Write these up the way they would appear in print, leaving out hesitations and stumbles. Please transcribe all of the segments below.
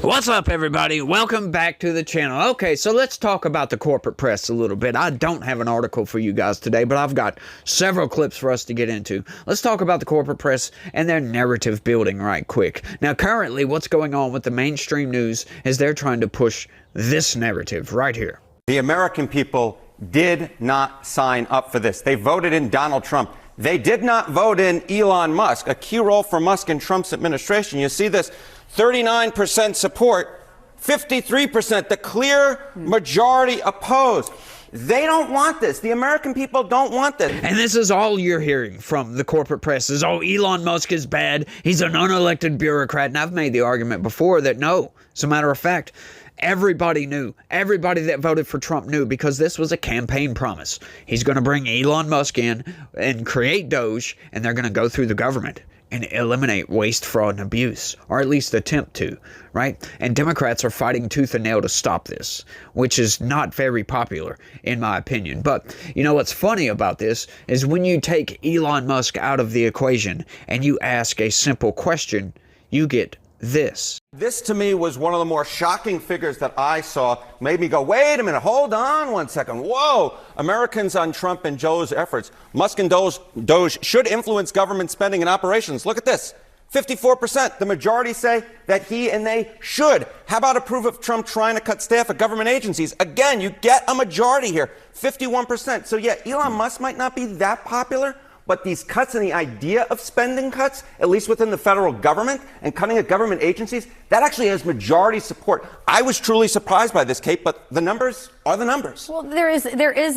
What's up, everybody? Welcome back to the channel. Okay, so let's talk about the corporate press a little bit. I don't have an article for you guys today, but I've got several clips for us to get into. Let's talk about the corporate press and their narrative building right quick. Now, currently, what's going on with the mainstream news is they're trying to push this narrative right here. The American people did not sign up for this. They voted in Donald Trump. They did not vote in Elon Musk, a key role for Musk and Trump's administration. You see this 39% support, 53%, the clear majority opposed. They don't want this. The American people don't want this. And this is all you're hearing from the corporate press is, oh, Elon Musk is bad. He's an unelected bureaucrat. And I've made the argument before that no, as a matter of fact, everybody knew. Everybody that voted for Trump knew, because this was a campaign promise. He's going to bring Elon Musk in and create Doge, and they're going to go through the government and eliminate waste, fraud, and abuse, or at least attempt to, right? And Democrats are fighting tooth and nail to stop this, which is not very popular, in my opinion. But, you know, what's funny about this is when you take Elon Musk out of the equation and you ask a simple question, you get this. This, to me, was one of the more shocking figures that I saw. Made me go, wait a minute, hold on one second. Whoa, Americans on Trump and Joe's efforts. Musk and Doge should influence government spending and operations. Look at this, 54%. The majority say that he and they should. How about approve of Trump trying to cut staff at government agencies? Again, you get a majority here, 51%. So yeah, Elon Musk might not be that popular, but these cuts and the idea of spending cuts, at least within the federal government and cutting at government agencies, that actually has majority support. I was truly surprised by this, Kate, but the numbers are the numbers. Well, there is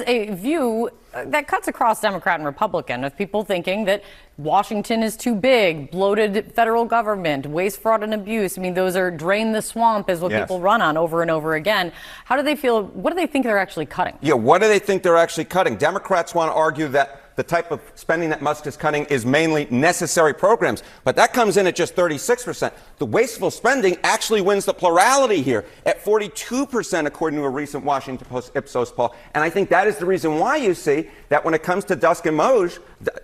a view that cuts across Democrat and Republican of people thinking that Washington is too big, bloated federal government, waste, fraud, and abuse. I mean, those are drain the swamp is what people run on over and over again. How do they feel? What do they think they're actually cutting? Yeah, what do they think they're actually cutting? Democrats want to argue that the type of spending that Musk is cutting is mainly necessary programs, but that comes in at just 36%. The wasteful spending actually wins the plurality here at 42%, according to a recent Washington Post Ipsos poll. And I think that is the reason why you see that when it comes to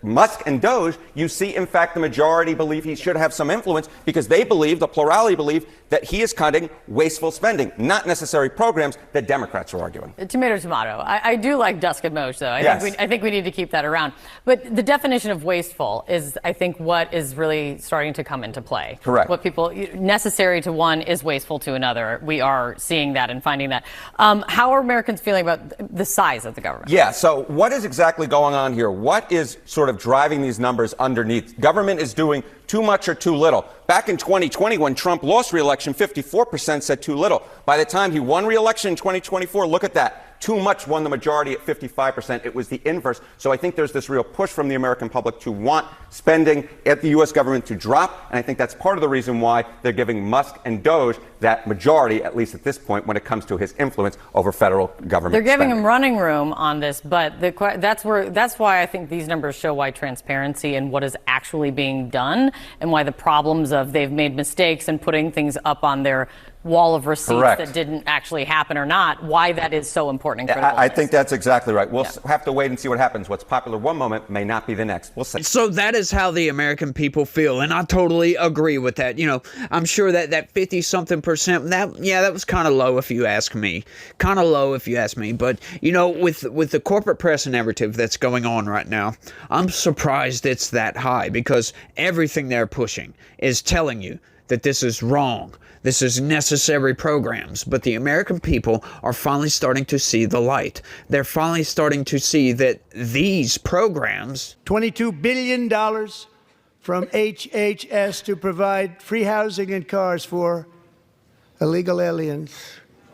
Musk and Doge, you see, in fact, the majority believe he should have some influence because they believe, the plurality believe, that he is cutting wasteful spending, not necessary programs that Democrats are arguing. Tomato, tomato. I do like Dusk and Moj, though. I think we need to keep that around. But the definition of wasteful is, I think, what is really starting to come into play. Correct. What people, necessary to one is wasteful to another. We are seeing that and finding that. How are Americans feeling about the size of the government? Yeah, so what is exactly going on here? What is sort of driving these numbers underneath? Government is doing too much or too little. Back in 2020, when Trump lost re-election, 54% said too little. By the time he won re-election in 2024, look at that. Too much won the majority at 55%. It was the inverse. So I think there's this real push from the American public to want spending at the U.S. government to drop. And I think that's part of the reason why they're giving Musk and Doge that majority, at least at this point, when it comes to his influence over federal government They're giving spending. him running room on this, but that's why I think these numbers show why transparency and what is actually being done and why the problems of they've made mistakes and putting things up on their wall of receipts that didn't actually happen or not, why that is so important and critical. I think that's exactly right. We'll have to wait and see what happens. What's popular one moment may not be the next. We'll see. So that is how the American people feel, and I totally agree with that. You know, I'm sure that 50-something%, that was kind of low if you ask me. Kind of low if you ask me. But, you know, with the corporate press narrative that's going on right now, I'm surprised it's that high, because everything they're pushing is telling you that this is wrong. This is necessary programs. But the American people are finally starting to see the light. They're finally starting to see that these programs... $22 billion from HHS to provide free housing and cars for illegal aliens.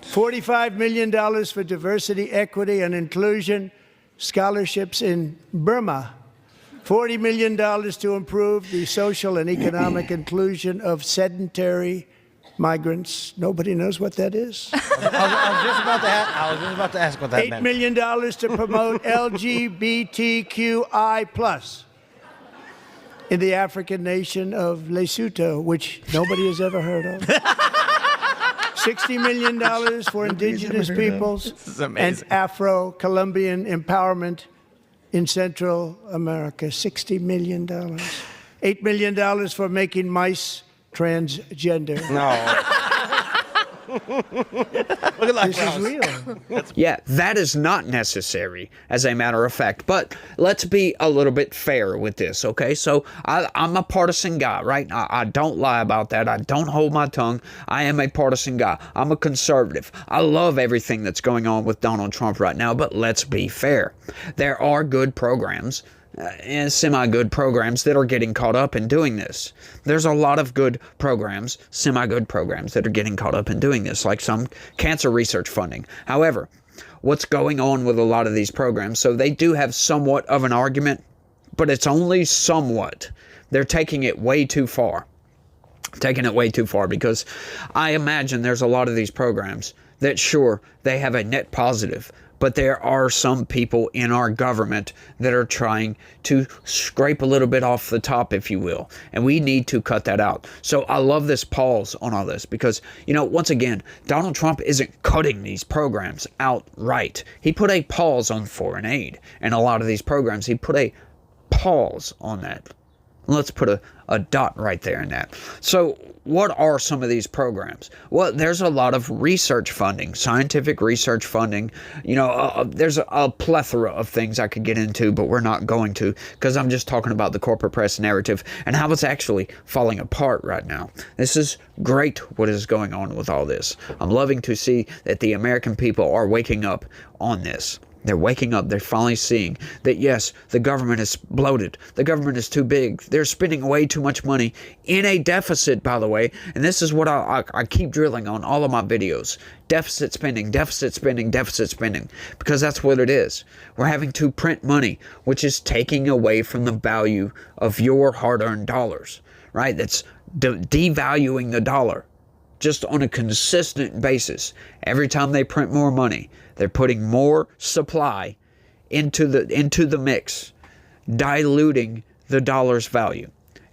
$45 million for diversity, equity, and inclusion scholarships in Burma. $40 million to improve the social and economic inclusion of sedentary migrants. Nobody knows what that is. I was just about to ask what that meant. $8 million to promote LGBTQI+ in the African nation of Lesotho, which nobody has ever heard of. $60 million for indigenous peoples and Afro-Colombian empowerment in Central America. $60 million. $8 million for making mice transgender. No. Look at that. This is real. Yeah, that is not necessary, as a matter of fact. But let's be a little bit fair with this, okay? So I'm a partisan guy, right? I don't lie about that. I don't hold my tongue. I am a partisan guy. I'm a conservative. I love everything that's going on with Donald Trump right now, but let's be fair. There are good programs and semi-good programs that are getting caught up in doing this. There's a lot of good programs, semi-good programs, that are getting caught up in doing this, like some cancer research funding. However, what's going on with a lot of these programs, so they do have somewhat of an argument, but it's only somewhat. They're taking it way too far. Because I imagine there's a lot of these programs that, sure, they have a net positive, but there are some people in our government that are trying to scrape a little bit off the top, if you will. And we need to cut that out. So I love this pause on all this because, once again, Donald Trump isn't cutting these programs outright. He put a pause on foreign aid. And a lot of these programs, he put a pause on that. Let's put a dot right there in that. So what are some of these programs? Well, there's a lot of research funding, scientific research funding. There's a plethora of things I could get into, but we're not going to because I'm just talking about the corporate press narrative and how it's actually falling apart right now. This is great what is going on with all this. I'm loving to see that the American people are waking up on this. They're waking up. They're finally seeing that, yes, the government is bloated. The government is too big. They're spending way too much money in a deficit, by the way. And this is what I keep drilling on all of my videos. Deficit spending, deficit spending, deficit spending. Because that's what it is. We're having to print money, which is taking away from the value of your hard-earned dollars, right? That's devaluing the dollar just on a consistent basis. Every time they print more money, they're putting more supply into the mix, diluting the dollar's value.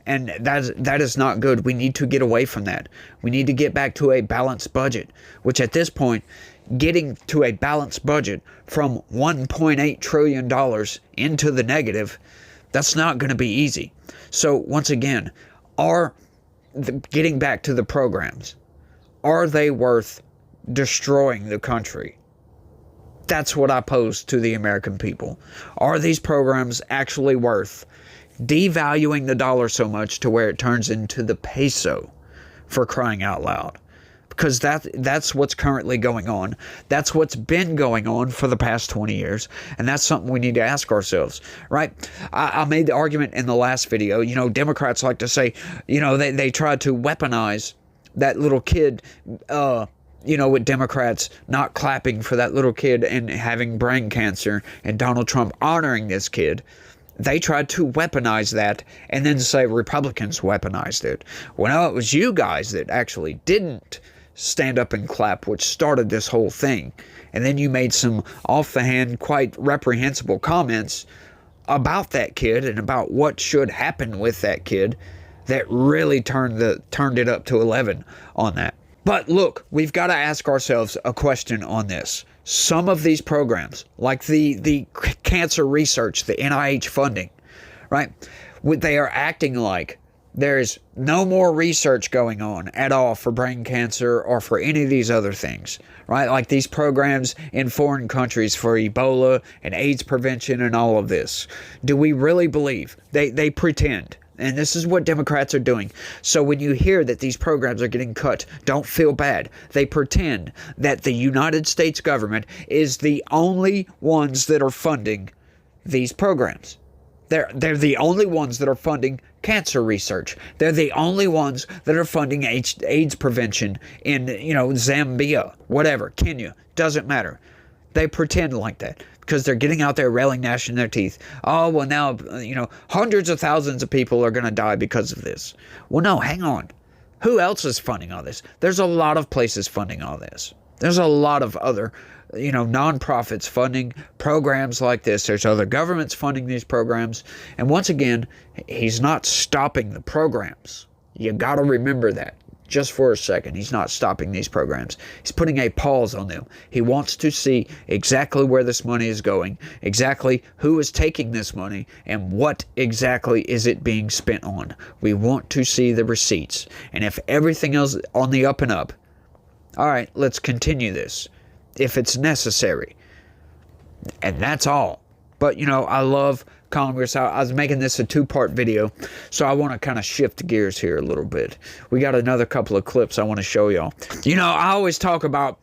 And that is not good. We need to get away from that. We need to get back to a balanced budget, which at this point, getting to a balanced budget from $1.8 trillion into the negative, that's not going to be easy. So once again, getting back to the programs, are they worth destroying the country? That's what I pose to the American people. Are these programs actually worth devaluing the dollar so much to where it turns into the peso, for crying out loud? Because that's what's currently going on. That's what's been going on for the past 20 years. And that's something we need to ask ourselves, right? I made the argument in the last video. Democrats like to say, they tried to weaponize that little kid, with Democrats not clapping for that little kid and having brain cancer and Donald Trump honoring this kid. They tried to weaponize that and then say Republicans weaponized it. Well, no, it was you guys that actually didn't stand up and clap, which started this whole thing. And then you made some off-the-hand, quite reprehensible comments about that kid and about what should happen with that kid that really turned it up to 11 on that. But look, we've got to ask ourselves a question on this. Some of these programs, like the cancer research, the NIH funding, right? They are acting like there's no more research going on at all for brain cancer or for any of these other things, right? Like these programs in foreign countries for Ebola and AIDS prevention and all of this. Do we really believe? They pretend. And this is what Democrats are doing. So when you hear that these programs are getting cut, don't feel bad. They pretend that the United States government is the only ones that are funding these programs. They're the only ones that are funding cancer research. They're the only ones that are funding AIDS prevention in, Zambia, whatever, Kenya, doesn't matter. They pretend like that because they're getting out there railing, gnashing their teeth. Oh, well, now, hundreds of thousands of people are going to die because of this. Well, no, hang on. Who else is funding all this? There's a lot of places funding all this. There's a lot of other, nonprofits funding programs like this. There's other governments funding these programs. And once again, he's not stopping the programs. You got to remember that. Just for a second, he's not stopping these programs. He's putting a pause on them. He wants to see exactly where this money is going, exactly who is taking this money, and what exactly is it being spent on. We want to see the receipts. And if everything else on the up and up, All right, let's continue this if it's necessary. And that's all. But, you know, I love Congress. I was making this a two-part video, so I want to kind of shift gears here a little bit. We got another couple of clips I want to show y'all. You know, I always talk about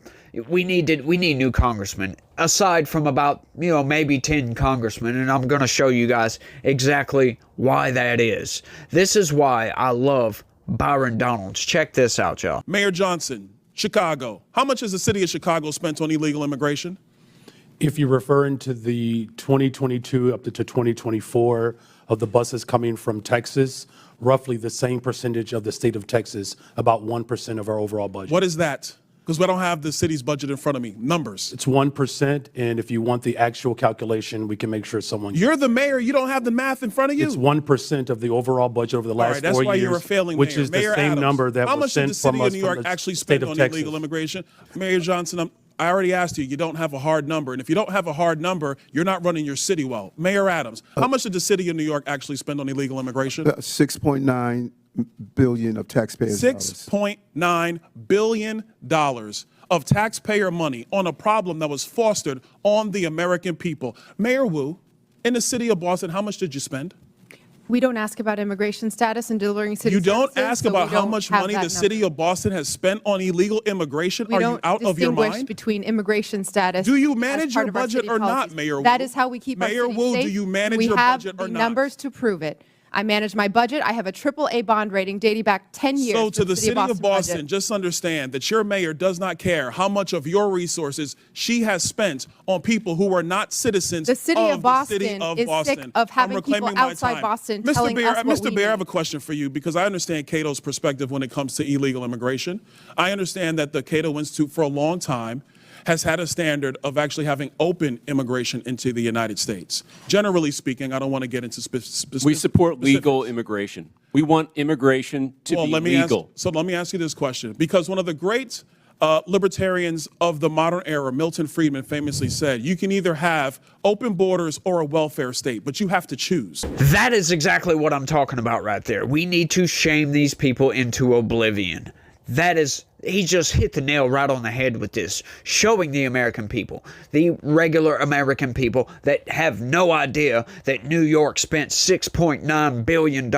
we need new congressmen, aside from about, you know, maybe 10 congressmen, and I'm going to show you guys exactly why that is. This is why I love Byron Donalds. Check this out, y'all. Mayor Johnson, Chicago. How much has the city of Chicago spent on illegal immigration? If you're referring to the 2022 up to 2024 of the buses coming from Texas, roughly the same percentage of the state of Texas, about 1% of our overall budget. What is that? Because we don't have the city's budget in front of me. Numbers. It's 1%, and if you want the actual calculation, we can make sure someone... You're the mayor. You don't have the math in front of you? It's 1% of the overall budget over the last 4 years. That's why you're a failing which mayor. is the Mayor same Adams, number that how was much did the sent from city us of New York from the actually state spend of on Texas. illegal immigration? Mayor Johnson, I already asked you. You don't have a hard number. And if you don't have a hard number, you're not running your city well. Mayor Adams, how much did the city of New York actually spend on illegal immigration? $6.9 billion of taxpayers' dollars. $6.9 billion of taxpayer money on a problem that was fostered on the American people. Mayor Wu, in the city of Boston, how much did you spend? We don't ask about immigration status and delivering city You don't services, ask so about we how don't much have money that the city number. of Boston has spent on illegal immigration? We Are you don't out of your distinguish mind? between immigration status. Do you as manage part your of our budget city or not, policies. Mayor Wu? That is how we keep Mayor our city Wu, safe. do you manage we your have budget or the not? numbers to prove it. I manage my budget. I have a AAA bond rating dating back 10 years. So to the city of Boston, budget. just understand that your mayor does not care how much of your resources she has spent on people who are not citizens The city of Boston the city of is Boston. sick of having I'm people reclaiming my outside time. Boston Mr. telling Bear, us what Mr. we Bear, I have need. a question for you because I understand Cato's perspective when it comes to illegal immigration. I understand that the Cato Institute for a long time has had a standard of actually having open immigration into the United States. Generally speaking, I don't want to get into specifics. We support legal immigration. We want immigration to be legal. So let me ask you this question. Because one of the great libertarians of the modern era, Milton Friedman, famously said, you can either have open borders or a welfare state, but you have to choose. That is exactly what I'm talking about right there. We need to shame these people into oblivion. That is, he just hit the nail right on the head with this, showing the American people, the regular American people that have no idea that New York spent $6.9 billion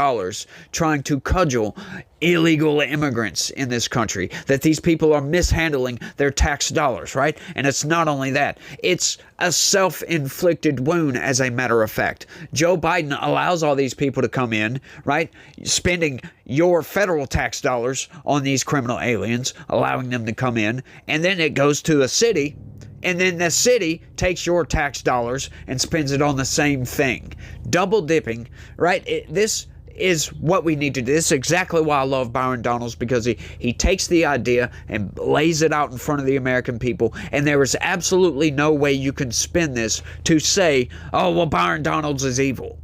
trying to cudgel illegal immigrants in this country, that these people are mishandling their tax dollars, right? And it's not only that, it's a self-inflicted wound, as a matter of fact. Joe Biden allows all these people to come in, right? Spending your federal tax dollars on these criminal aliens, allowing them to come in, and then it goes to a city, and then the city takes your tax dollars and spends it on the same thing. Double dipping, right? This is what we need to do. This is exactly why I love Byron Donalds, because he takes the idea and lays it out in front of the American people, and there is absolutely no way you can spin this to say, oh, well, Byron Donalds is evil.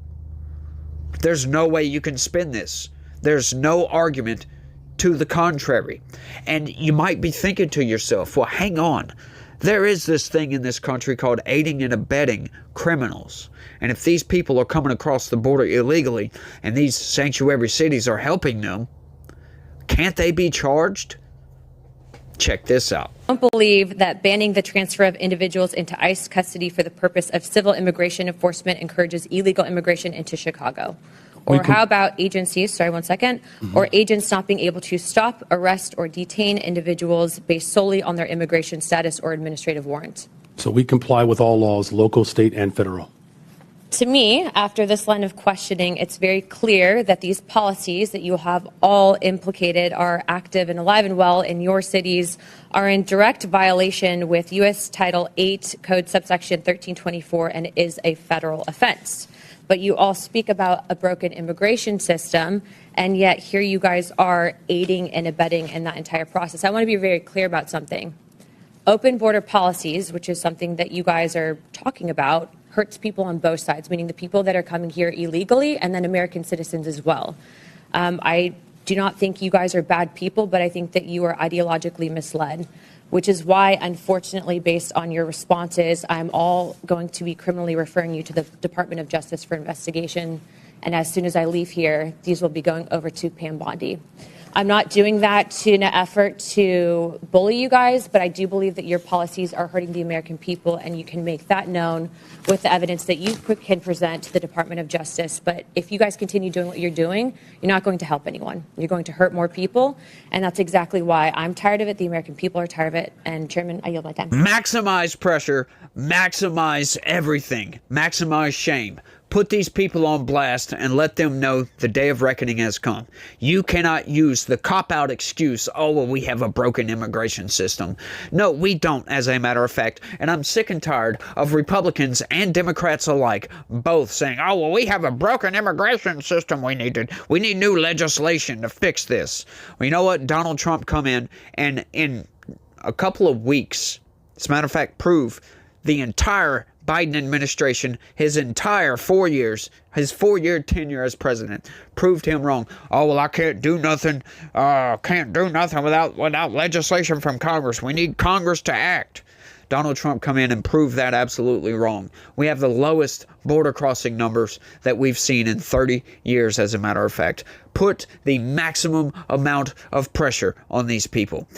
There's no way you can spin this. There's no argument to the contrary. And you might be thinking to yourself, well, hang on. There is this thing in this country called aiding and abetting criminals. And if these people are coming across the border illegally and these sanctuary cities are helping them, can't they be charged? Check this out. I don't believe that banning the transfer of individuals into ICE custody for the purpose of civil immigration enforcement encourages illegal immigration into Chicago. Or how about agencies, or agents not being able to stop, arrest, or detain individuals based solely on their immigration status or administrative warrant? So we comply with all laws, local, state, and federal. To me, after this line of questioning, it's very clear that these policies that you have all implicated are active and alive and well in your cities, are in direct violation with U.S. Title 8, Code subsection 1324, and is a federal offense. But you all speak about a broken immigration system, and yet here you guys are aiding and abetting in that entire process. I want to be very clear about something. Open border policies, which is something that you guys are talking about, hurts people on both sides, meaning the people that are coming here illegally and then American citizens as well. I do not think you guys are bad people, but I think that you are ideologically misled, which is why, unfortunately, based on your responses, I'm all going to be criminally referring you to the Department of Justice for investigation. And as soon as I leave here, these will be going over to Pam Bondi. I'm not doing that in an effort to bully you guys, but I do believe that your policies are hurting the American people, and you can make that known with the evidence that you can present to the Department of Justice. But if you guys continue doing what you're doing, you're not going to help anyone. You're going to hurt more people, and that's exactly why I'm tired of it. The American people are tired of it. And Chairman, I yield my time. Maximize pressure, maximize everything, maximize shame. Put these people on blast and let them know the day of reckoning has come. You cannot use the cop-out excuse, oh, well, we have a broken immigration system. No, we don't, as a matter of fact. And I'm sick and tired of Republicans and Democrats alike both saying, oh, well, we have a broken immigration system. We need new legislation to fix this. Well, you know what? Donald Trump come in and in a couple of weeks, as a matter of fact, prove the entire Biden administration, his entire 4 years, his 4-year tenure as president, proved him wrong. Oh, well, I can't do nothing without legislation from Congress. We need Congress to act. Donald Trump come in and prove that absolutely wrong. We have the lowest border crossing numbers that we've seen in 30 years, as a matter of fact. Put the maximum amount of pressure on these people.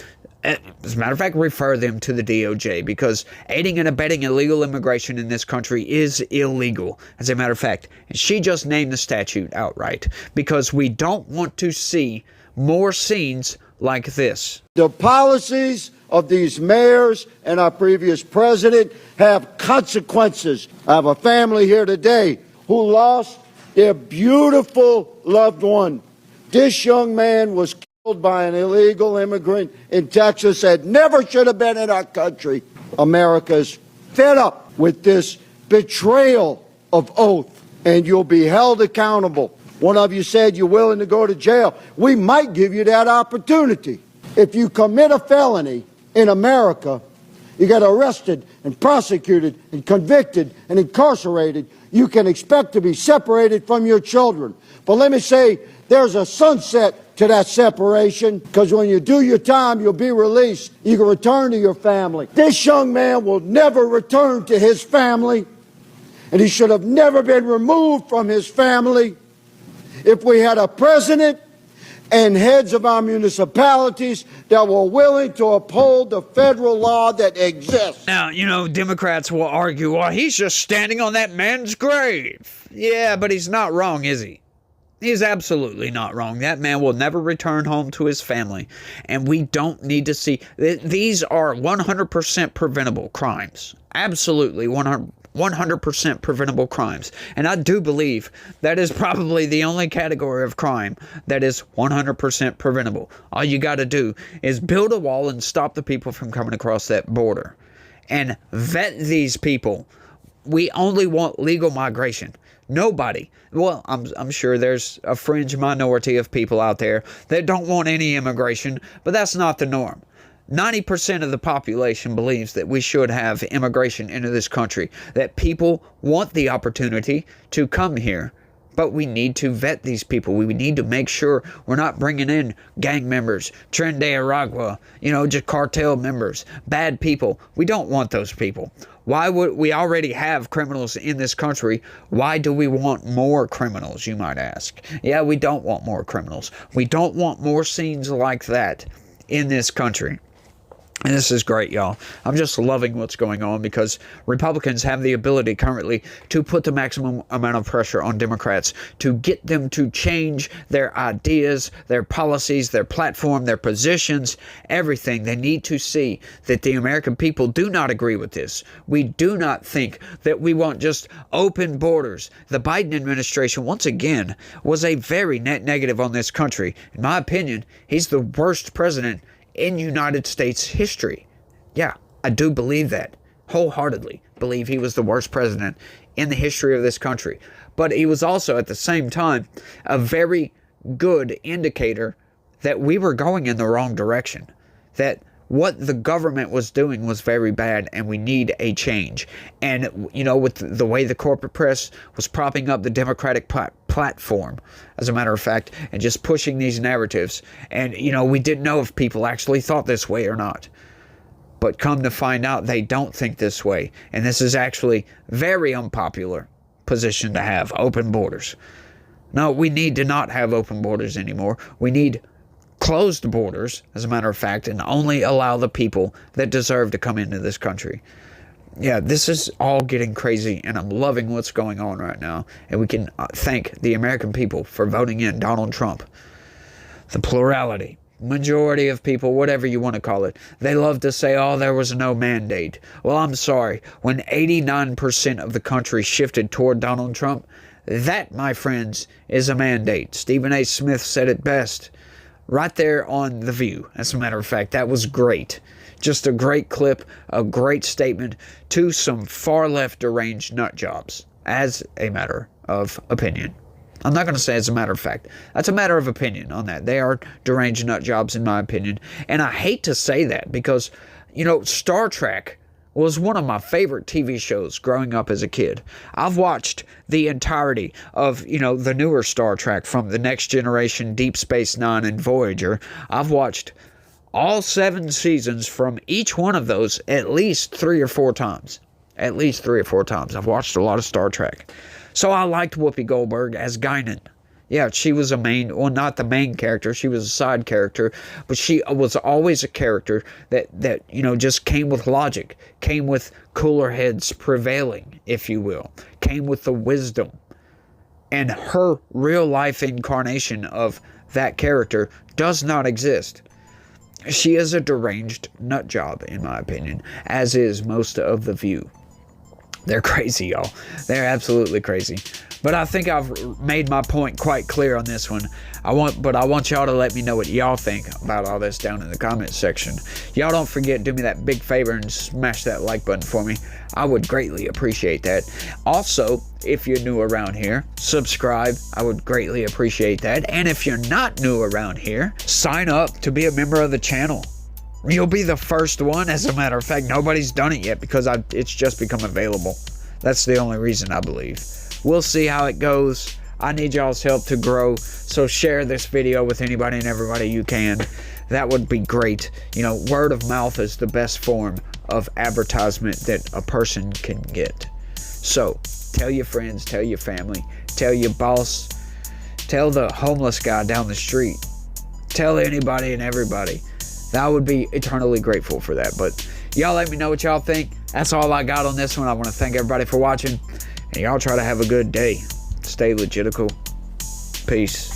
As a matter of fact, refer them to the DOJ, because aiding and abetting illegal immigration in this country is illegal. As a matter of fact, she just named the statute outright, because we don't want to see more scenes like this. The policies of these mayors and our previous president have consequences. I have a family here today who lost their beautiful loved one. This young man was by an illegal immigrant in Texas that never should have been in our country. America's fed up with this betrayal of oath, and you'll be held accountable. One of you said you're willing to go to jail. We might give you that opportunity. If you commit a felony in America, you get arrested and prosecuted and convicted and incarcerated, you can expect to be separated from your children. But let me say, there's a sunset to that separation, because when you do your time, you'll be released. You can return to your family. This young man will never return to his family, and he should have never been removed from his family. If we had a president and heads of our municipalities that were willing to uphold the federal law that exists. Now, you know, Democrats will argue, well, he's just standing on that man's grave. Yeah, but he's not wrong, is he? He's absolutely not wrong. That man will never return home to his family. And we don't need to see... These are 100% preventable crimes. Absolutely 100% preventable crimes. And I do believe that is probably the only category of crime that is 100% preventable. All you got to do is build a wall and stop the people from coming across that border. And vet these people. We only want legal migration. Nobody. Well, I'm sure there's a fringe minority of people out there that don't want any immigration, but that's not the norm. 90% of the population believes that we should have immigration into this country, that people want the opportunity to come here. But we need to vet these people. We need to make sure we're not bringing in gang members, Tren de Aragua, just cartel members, bad people. We don't want those people. Why would we already have criminals in this country? Why do we want more criminals, you might ask? Yeah, we don't want more criminals. We don't want more scenes like that in this country. And this is great, y'all. I'm just loving what's going on, because Republicans have the ability currently to put the maximum amount of pressure on Democrats to get them to change their ideas, their policies, their platform, their positions, everything. They need to see that the American people do not agree with this. We do not think that we want just open borders. The Biden administration, once again, was a very net negative on this country. In my opinion, he's the worst president in United States history. Yeah, I do believe that. Wholeheartedly believe he was the worst president in the history of this country. But he was also, at the same time, a very good indicator that we were going in the wrong direction. That what the government was doing was very bad, and we need a change. And, with the way the corporate press was propping up the Democratic platform, as a matter of fact, and just pushing these narratives. And, we didn't know if people actually thought this way or not. But come to find out, they don't think this way. And this is actually very unpopular position to have, open borders. No, we need to not have open borders anymore. We need closed borders, as a matter of fact, and only allow the people that deserve to come into this country. Yeah, this is all getting crazy, and I'm loving what's going on right now. And we can thank the American people for voting in Donald Trump. The plurality, majority of people, whatever you want to call it, they love to say, oh, there was no mandate. Well, I'm sorry. When 89% of the country shifted toward Donald Trump, that, my friends, is a mandate. Stephen A. Smith said it best right there on The View. As a matter of fact, that was great. Just a great clip, a great statement to some far left deranged nut jobs, as a matter of opinion. I'm not going to say as a matter of fact. That's a matter of opinion on that. They are deranged nut jobs in my opinion. And I hate to say that because, you know, Star Trek was one of my favorite TV shows growing up as a kid. I've watched the entirety of, you know, the newer Star Trek from The Next Generation, Deep Space Nine, and Voyager. I've watched all 7 seasons from each one of those at least 3 or 4 times. At least 3 or 4 times. I've watched a lot of Star Trek. So I liked Whoopi Goldberg as Guinan. Yeah, she was a main, well, not the main character. She was a side character, but she was always a character that you know, just came with logic, came with cooler heads prevailing, if you will, came with the wisdom. And her real life incarnation of that character does not exist. She is a deranged nut job, in my opinion, as is most of The View. They're crazy, y'all. They're absolutely crazy. But I think I've made my point quite clear on this one. I want y'all to let me know what y'all think about all this down in the comments section. Y'all don't forget, do me that big favor and smash that like button for me. I would greatly appreciate that. Also, if you're new around here, subscribe. I would greatly appreciate that. And if you're not new around here, sign up to be a member of the channel. You'll be the first one. As a matter of fact, nobody's done it yet because it's just become available. That's the only reason, I believe. We'll see how it goes. I need y'all's help to grow, so share this video with anybody and everybody you can. That would be great. You know, word of mouth is the best form of advertisement that a person can get. So, tell your friends, tell your family, tell your boss, tell the homeless guy down the street, tell anybody and everybody. I would be eternally grateful for that. But y'all let me know what y'all think. That's all I got on this one. I want to thank everybody for watching. And y'all try to have a good day. Stay legitical. Peace.